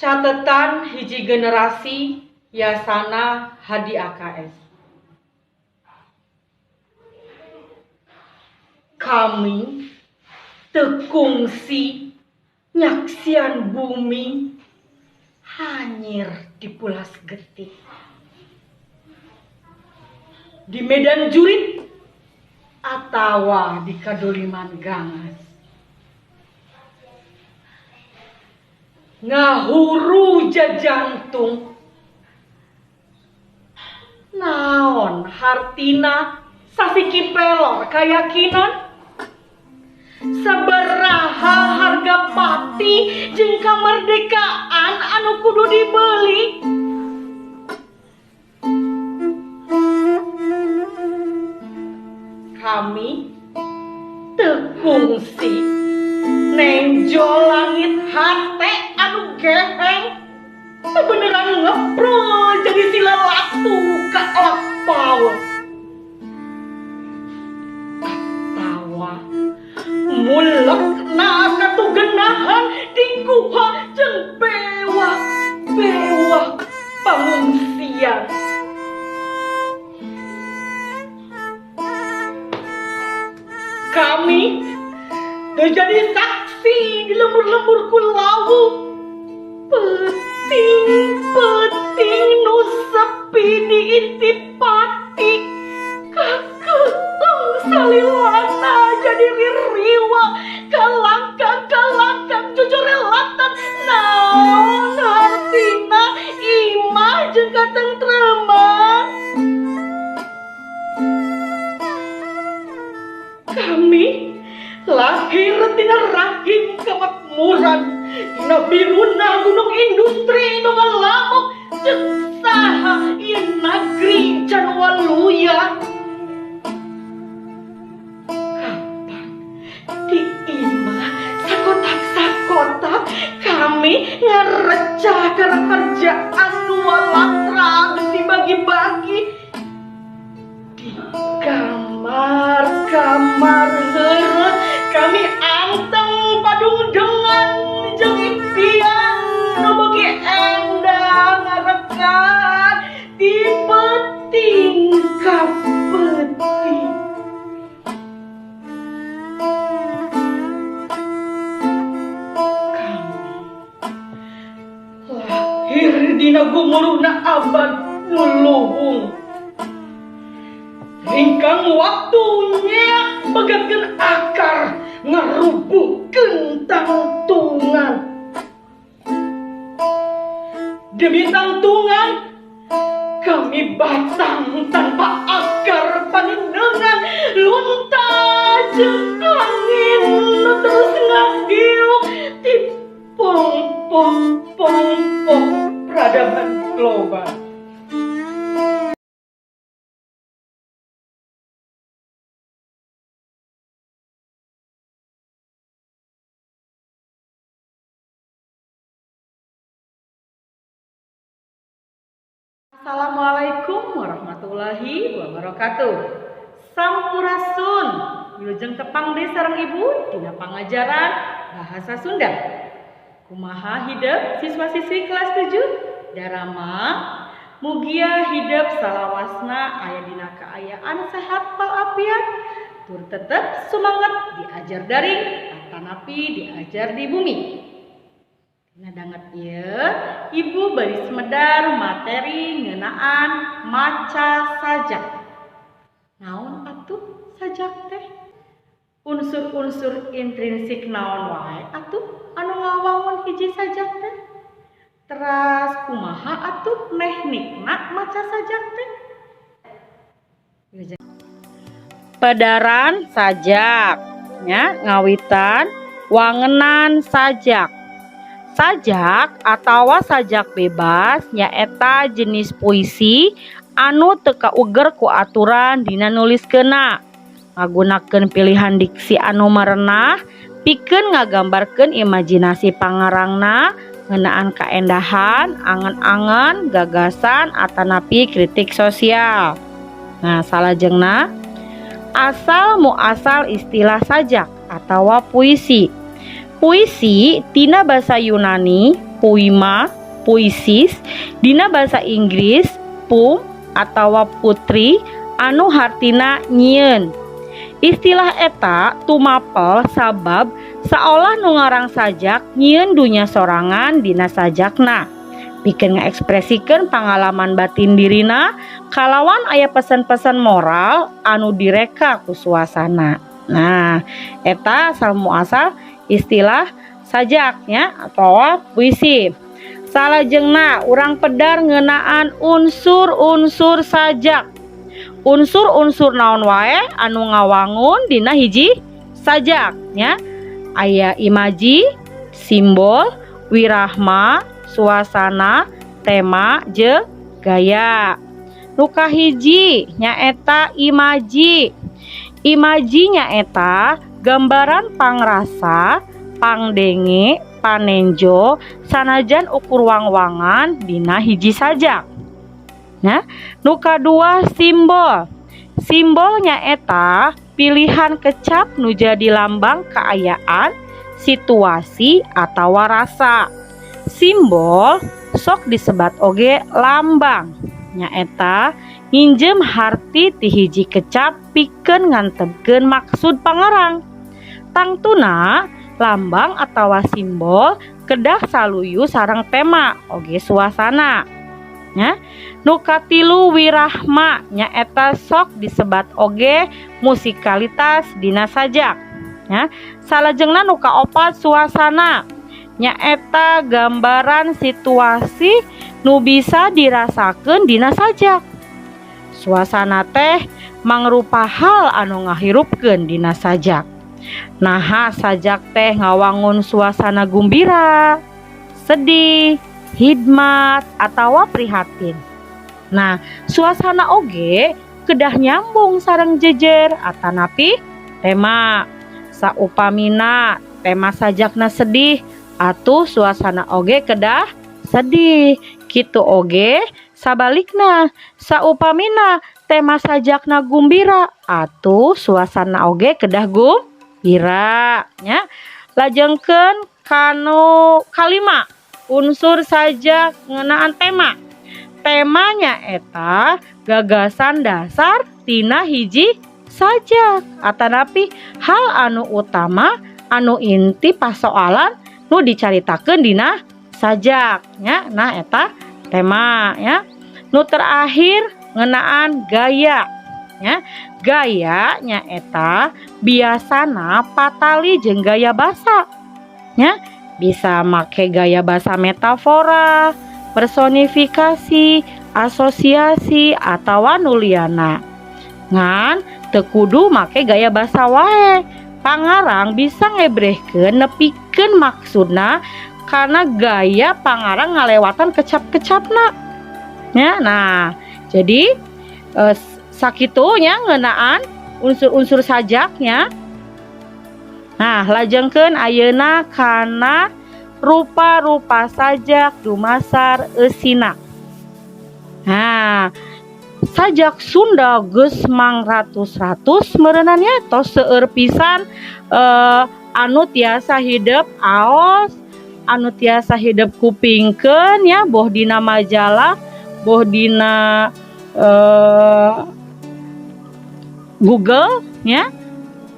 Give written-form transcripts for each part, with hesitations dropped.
Catatan hiji generasi Yasana Hadi AKS. Kami tekungsi nyaksian bumi hanyir di Pulas Getih. Di Medan Jurit atawa di Kadoliman Gangas. Ngahuru jajantung naon hartina sasiki pelor kayakinan sabaraha harga pati jeung kamardekaan anu kudu dibeli. Kami tekungsi nenjol langit hate anu geheng beneran ngeprol jadi sila latu ka lapau atawa mulek na katugenahan di guha jeung bewak pangungsian. Kami terjadi saksi di lembur-lembur kulawu. Peting nu sepi di intipati. Kakeuh salilana jadi ririwa. Kalangkang jujur relatan. Naon hartina imah jeung katentreman. Kami lahir tina rahim kemakmuran, tina biruna gunung industri nu ngalamuk jeung saha ieu nagri can waluya. Kapan di imah sakotak-sakotak kami ngarecah karena kerjaan nu walatra dibagi-bagi di kamar heureut kami anteng padung dengan jeung impian nu beuki endah ngarekan di peting ka peting. Kami lahir dina gumuruhna abad nu luhung. Ringkang waktunya pegatkeun akar ngarubuhkeun tangtungan. Demi tangtungan kami batang tanpa akar paninengan luntah jeung angin nu terus ngahiuk ti pong peradaban global. Assalamualaikum warahmatullahi wabarakatuh. Sampurasun, wilujeng tepang deui sareng ibu dina pangajaran bahasa Sunda. Kumaha hideuk siswa-siswi kelas 7? Darama mugia hideuk salawasna aya dina kaayaan sehat walafiat, tur tetep sumanget diajar daring atanapi diajar di bumi. Ngadanget ieu ibu bari semedar materi ngeunaan maca sajak. Naon atuh sajak teh? Unsur-unsur intrinsik naon wae atuh anu ngawangun hiji sajak teh? Teras kumaha atuh teknikna maca sajak teh? Padaran sajak nya ngawitan wangenan sajak. Sajak atawa sajak bebas nyaeta jenis puisi anu teu kauger ku aturan dina nuliskeunna. Ngagunakeun pilihan diksi anu marenah pikeun ngagambarkeun imajinasi pangarangna ngeunaan kaendahan, angan-angan, gagasan atanapi kritik sosial. Nah, salajengna asal muasal istilah sajak atawa puisi. Puisi tina basa Yunani poema, puisis, dina basa Inggris pum atawa putri anu hartina nyieun. Istilah eta tumapel sabab saolah nu ngarang sajak nyieun dunya sorangan dina sajakna. Pikeun ngaekspresikeun pangalaman batin dirina kalawan aya pesan-pesan moral anu direka ku suasana. Nah, eta asal muasal istilah sajaknya atau puisi. Salajengna urang pedar ngeunaan unsur-unsur sajak. Unsur-unsur naon wae anu ngawangun dina hiji sajak nya. Aya imaji, simbol, wirahma, suasana, tema, jeung gaya. Nu kahiji nyaeta imaji. Imaji nyaeta gambaran pangrasa, pangdenge, panenjo sanajan ukur wang-wangan dina hiji sajak. Nah, nu kadua simbol. Simbol nyaeta pilihan kecap nu jadi lambang kaayaan, situasi atawa rasa. Simbol sok disebat oge lambang. Nyaeta nginjem harti ti hiji kecap pikeun ngantepkeun maksud pangarang. Tangtuna lambang atawa simbol kedah saluyu sareng tema oge suasana. Ya, nu katilu wirahma nyaeta sok disebat oge musikalitas dina sajak. Ya, salajengna nu kaopat suasana nyaeta gambaran situasi nu bisa dirasakeun dina sajak. Suasana teh mangrupa hal anu ngahirupkeun dina sajak. Naha sajak teh ngawangun suasana gumbira, sedih, hikmat atawa prihatin. Nah, suasana oge kedah nyambung sareng jejer atanapi tema. Saupamina tema sajakna sedih, atuh suasana oge kedah sedih. Kitu oge sabalikna, saupamina tema sajakna gumbira, atuh suasana oge kedah gumbira nya. Lajengkeun kanu kalima unsur sajak ngeunaan tema. Temanya eta gagasan dasar tina hiji sajak atanapi hal anu utama anu inti pasoalan nu dicaritakeun dina sajak nya. Nah, eta tema ya. Nu terakhir ngeunaan gaya ya. Gaya nyaeta biasana patali jeung gaya basa ya. Bisa make gaya basa metafora, personifikasi, asosiasi atawa nuliana. Ngan teu kudu make gaya basa wae. Pangarang bisa ngebrehkeun nepikeun maksudna karena gaya pangarang ngalewatan kecap-kecapna. Ya, nah, jadi sakitunya ngeunaan unsur-unsur sajaknya. Nah, lajengkeun ayeuna kana rupa-rupa sajak dumasar eusina. Nah, sajak Sunda geus mangratus-ratus meureunannya tos seueur pisan anu tiasa hidup aos, anu tiasa hidup kupingkeun ya, boh dina majalah, boh dina Google ya,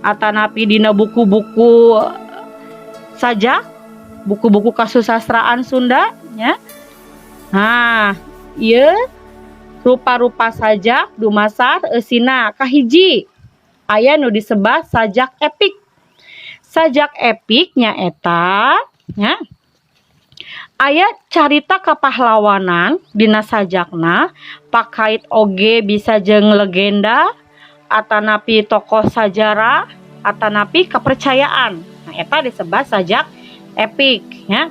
atanapi dina buku-buku sajak, buku-buku kasusastraan Sunda ya. Nah, ieu rupa-rupa sajak dumasar eusina. Kahiji aya nu disebat sajak epik. Sajak epik nyaeta ya, aya carita kapahlawanan dina sajakna, pakait oge bisa jeung legenda atanapi tokoh sajarah atanapi kepercayaan. Nah, eta disebut sajak epik ya.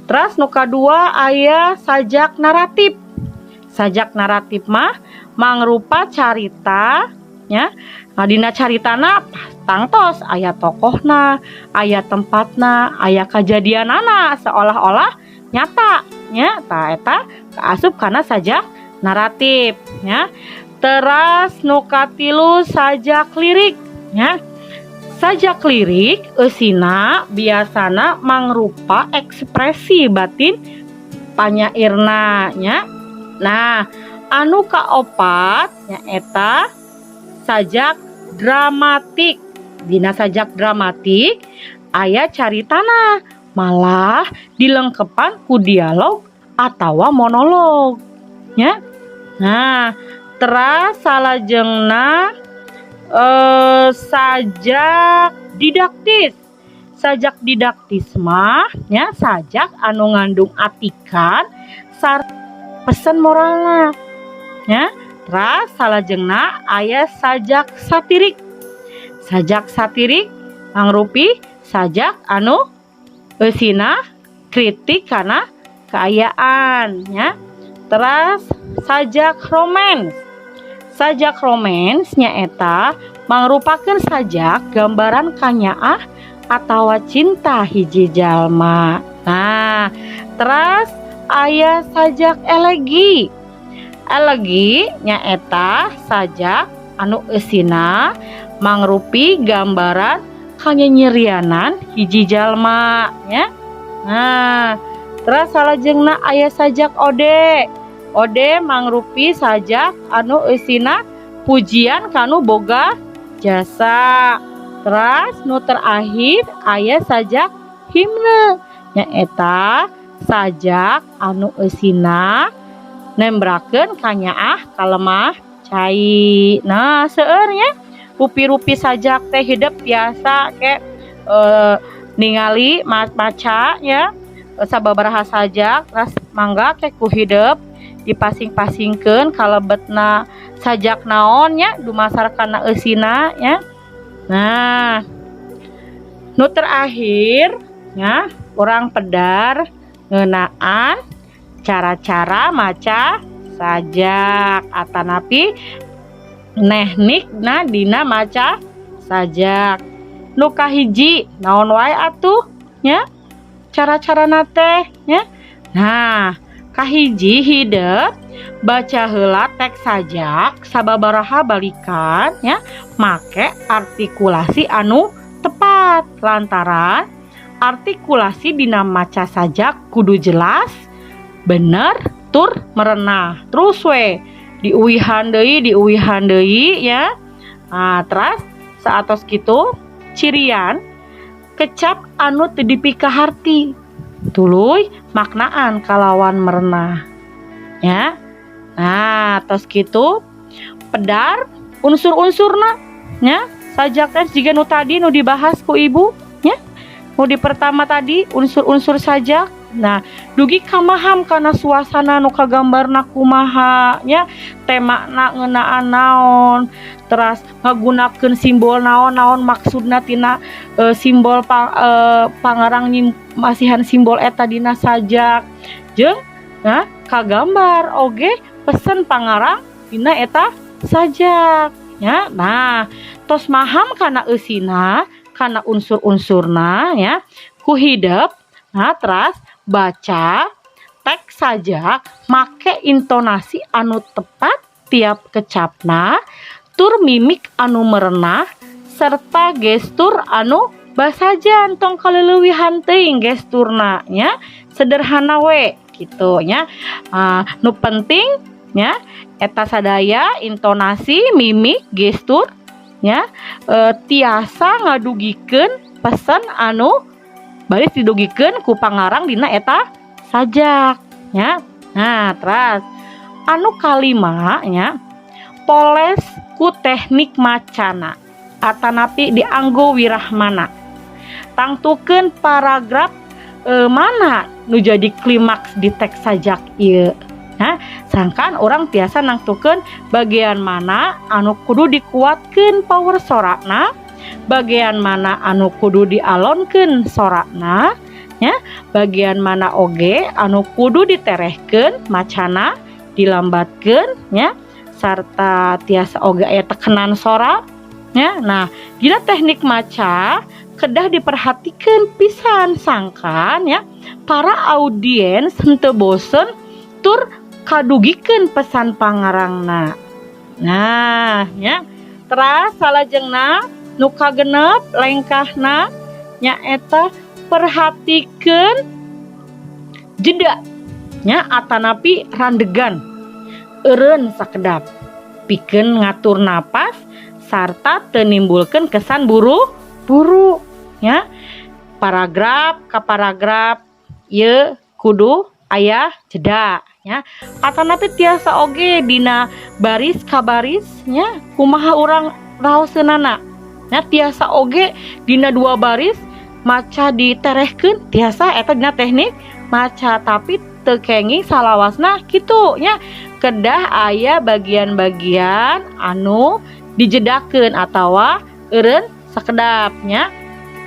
Terus nu kadua aya sajak naratif. Sajak naratif mah mangrupa carita ya. Nah, dina caritana tangtos aya tokohna, aya tempatna, aya kajadianana seolah-olah nyata nya. Tah eta kaasup kana sajak naratif ya. Teras nu katilu sajak lirik ya. Sajak lirik eusina biasana mangrupa ekspresi batin panyairna nya. Nah, anu kaopat nyaeta sajak dramatik. Dina sajak dramatik aya caritana malah dilengkepan ku dialog atawa monolog nya. Nah, teras salajengna sajak didaktis. Sajak didaktis mah nya sajak anu ngandung atikan sarta pesan moralna nya. Teras salajengna aya sajak satirik. Sajak satirik mangrupi sajak anu eusina kritik kana keayaan nya. Teras sajak romans. Sajak romans nyaeta mangrupakeun sajak gambaran kanyaah atawa cinta hiji jalma. Nah, teras aya sajak elegi. Elegi nyaeta sajak anu eusina mangrupi gambaran kanyanyerianan hiji jalma nya. Nah, teras salajengna aya sajak ode. Ode mangrupi sajak anu eusina pujian kanu boga jasa. Teras nu terakhir aya sajak himne nyaeta sajak anu eusina nembrakeun kanyaah kalemah cai. Nah, seueur nya rupi-rupi sajak teh hidup biasa ke ningali maca ya sababaraha sajak ras mangga ke ku hidup dipasing-pasingkeun kalebetna sajak naon nya dumasarkanna eusina nya. Nah, nu terakhir nya urang pedar ngeunaan cara-cara maca sajak atanapi teknikna dina maca sajak. Nu kahiji naon wae atuh nya cara-carana teh nya. Nah, kahiji hideuk baca heula teks sajak sababaraha balikan nya make artikulasi anu tepat lantaran artikulasi dina maca sajak kudu jelas, bener, tur merenah. Terus we diuwihan deui ya. Nah, teras saatos kitu cirian kecap anu teu dipikaharti tuluy maknaan kalawan merenah ya. Nah, tos kitu pedar unsur-unsurna nya sajak teh jiga nu tadi nu dibahas ku ibu nya. Nu di pertama tadi unsur-unsur sajak. Nah, dugi kamaham kana suasana nu kagambarna kumaha nya, temana ngeunaan naon, teras ngagunakeun simbol naon-naon maksudna tina simbol pangarang masihan simbol eta dina sajak jeung nah kagambar oge pesen pangarang dina eta sajak nya. Nah, tos maham kana eusina kana unsur-unsurna ya ku hideuk. Nah, teras baca teks sajak make intonasi anu tepat tiap kecapna, tur mimik anu merenah serta gestur anu basajan tong kaleulewihan teuing gesturna nya sederhana we kitu nya. Nu penting nya eta sadaya intonasi, mimik, gestur nya tiasa ngadugikeun pesan anu baris didugikeun ku pangarang dina eta sajak nya. Nah, teras anu kalima nya poles ku teknik macana atanapi dianggo wirahmana. Tangtukeun paragraf mana nu jadi klimaks di teks sajak ieu. Nah, sangkan orang biasa nangtukeun bagian mana anu kudu dikuatkeun power sorana, bagian mana anu kudu dialonkeun sorana ya, bagian mana oge anu kudu diterehkeun macana, dilambatkeun ya, sarta tiasa oge aya tekenan sora ya. Nah, dina teknik maca kedah diperhatikeun pisan sangkan ya para audiens henteu bosen tur kadugikeun pesan pangarangna. Nah, ya. Teras salajengna Nu kagenep lengkahna nyaeta perhatikeun jeda nya atanapi randegan eureun sakedap pikeun ngatur napas sarta teu nimbulkeun kesan buru-buru nya. Paragraf ka paragraf ieu kudu aya jeda nya. Atanapi tiasa oge dina baris ka baris nya kumaha urang raoseunana nya. Tiasa oge dina 2 baris maca diterehkeun tiasa eta dina teknik maca, tapi teu kenging salawasna kitu nya. Kedah aya bagian-bagian anu dijedakeun atawa eureun sakedap nya.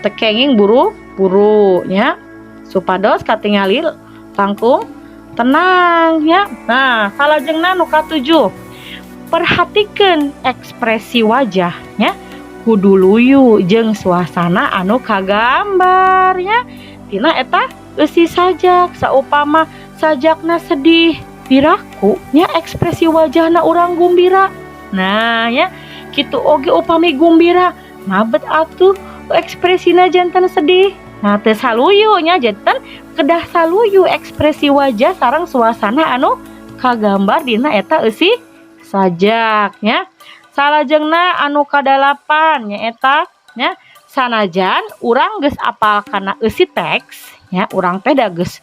Teu kenging buru-buru nya supados katingali langkung tenang ya. Nah, salajengna nu ka-7 perhatikeun ekspresi wajah nya kudu luyu jeung suasana anu kagambar nya. Tina eta eusi sajak saupama sajakna sedih piraku nya ekspresi wajahna urang gumbira. Nah ya kitu oge upami gumbira mabet atuh ekspresina jantan sedih. Nah teu saluyu nya jantan kedah saluyu ekspresi wajah sareng suasana anu kagambar dina eta eusi sajak nya. Salajengna anu ka-8 nyaeta nya sanajan urang geus apal kana eusi teks nya urang teh da geus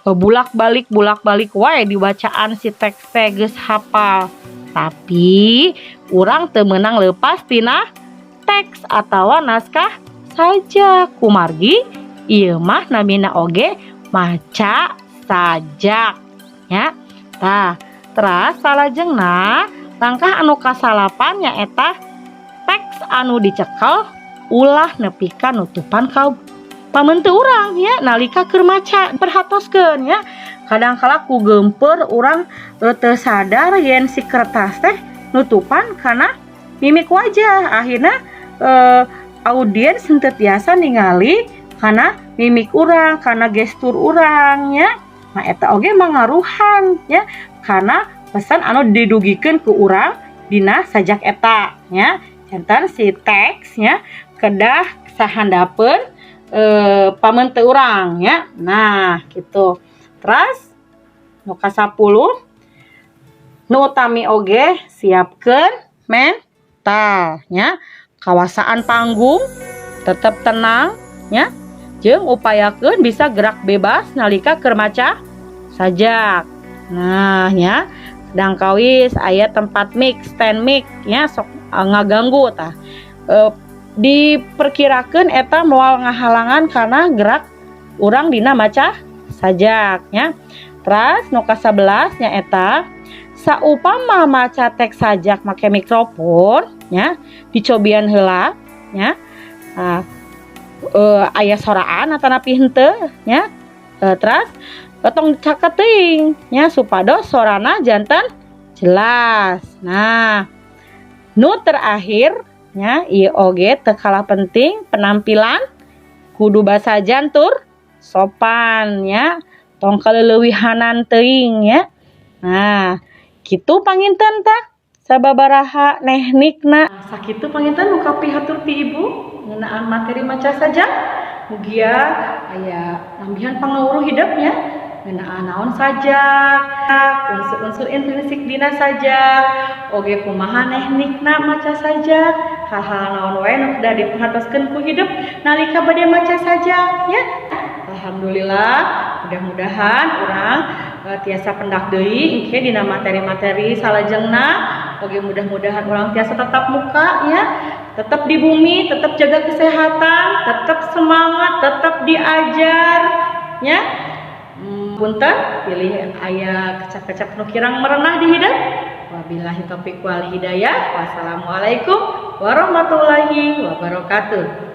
bulak-balik wae dibacaan si teks teh geus hafal, tapi urang teu meunang leupas tina teks atawa naskah sajak. Kumargi ieu mah namina oge maca sajak nya. Tah, teras salajengna langkah anu ka-8 nyaeta teks anu dicekel ulah nepi ka nutupan ka pamentu urang ya nalika keur maca perhatoskeun ya. Kadangkala ku geumpeur urang teu sadar yen si kertas teh nutupan kana mimik wajah. Akhirna audiens henteu tiasa ningali kana mimik urang, kana gestur urang nya. Nah eta oge mangaruhan ya kana pesan anu didugikeun ku urang dina sajak eta nya. Janten si teks nya kedah sahandapeun pamentu urang ya. Nah gitu. Terus nu ka-10 nu utami oge siapkeun mental nya. Kawasaan panggung tetep tenang nya jeung upayakeun bisa gerak bebas nalika keur maca sajak. Nah nya dangkawis aya tempat mic stand mic nya sok ngaganggu tah. Diperkirakeun eta moal ngahalangan kana gerak urang dina maca sajak nya. Terus nu ka-11 nyaeta saupama maca teks sajak make mikrofon nya dicobian heula nya. Aya soraan atanapi henteu nya. Terus tong caket teuing nya supados sorana janten jelas. Nah, nu terakhir nya ieu oge teu kalah penting penampilan kudu basa jantur sopan nya. Tong kaleulewihanan teuing nya. Nah, kitu panginten tah sababaraha teknikna. Sakitu panginten nu kapihatur ti ibu ngeunaan materi maca sajak. Mugia aya nambihan pangawuruh hidupnya ngeunaan naon sajak, unsur-unsur intrinsik dina sajak, oge kumaha teknikna maca sajak, hal-hal naon wae nu kudu diperhatoskeun ku hidup nalika bade maca sajak ya. Alhamdulillah, mudah-mudahan urang tiasa pendak deui engke dina materi-materi salajengna. Oge mudah-mudahan urang tiasa tetap muka ya, tetap di bumi, tetap jaga kesehatan, tetap semangat, tetap diajar ya. Punten pilih aya kecap-kecap nu kirang merenah di hidup. Wabillahi taufiq wal hidayah. Wassalamualaikum warahmatullahi wabarakatuh.